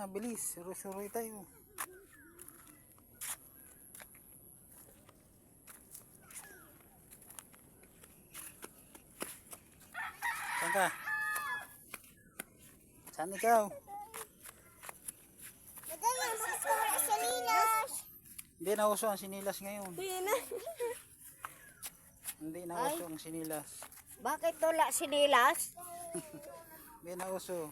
na, bilis. Suroy-suroy tayo. Saan ka? Saan ikaw? Hindi na uso ang sinilas ngayon. Hindi na uso ang sinilas. Bakit wala sinilas? Hindi na uso.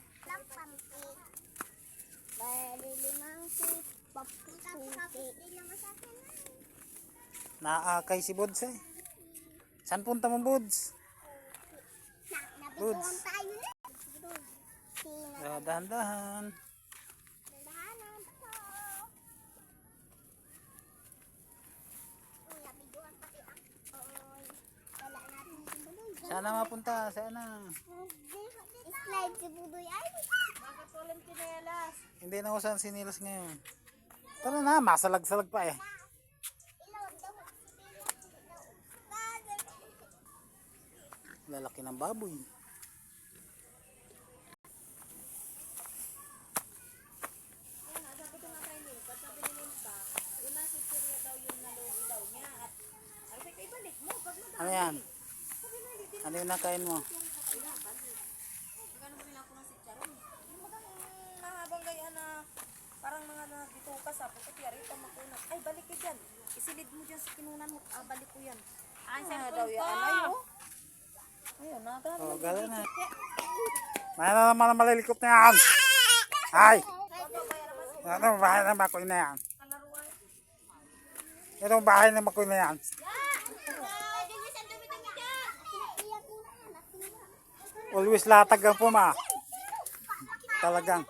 Naakay si Buds eh. Saan punta mo, Buds? Buds. Dahan-dahan. Saan na mapunta? Saan na? Slide si Budoy ay. Bakit walang sinelas? Hindi na uso ang sinilas ngayon. Tara na, masalag-salag pa eh. Lalaki ng baboy. Ano yan? Ano yung nakain mo? Habang gaya na parang mga dito ka sa puto kaya rito makunat. Ay balik ka dyan. Isilid mo dyan sa kinunan mo. Balik ko yan. Ay daw yan. Ayun na. Oh, gala na. May na naman ang malilikot na yan. Ay! Ito bahay ng makoy na yan. Itong bahay ng makoy na yan. Always latag ang puma. Talagang.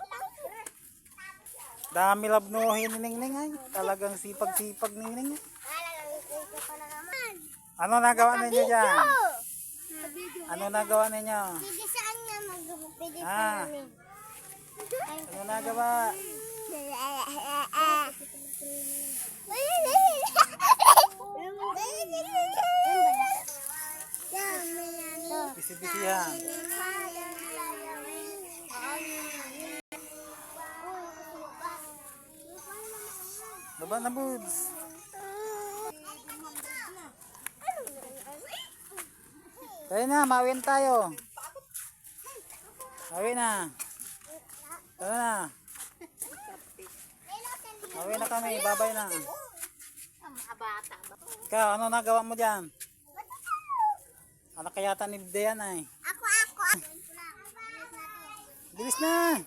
Dami labnuhin ni Ningning ay. Talagang sipag-sipag ni Ningning. Ano nagawa ninyo dyan? Ano nagawa ninyo? Sige saan nga mag-pwede Ah. Ano nagawa? Bisi-bisihan. Baba na, Buds. Tayo na, mawin tayo. Mawin na. Tara na. Mawin na kami, babay na. Ikaw, ano nagawa mo dyan? Anak kayata ni Dean ay. Ako. Bilis na.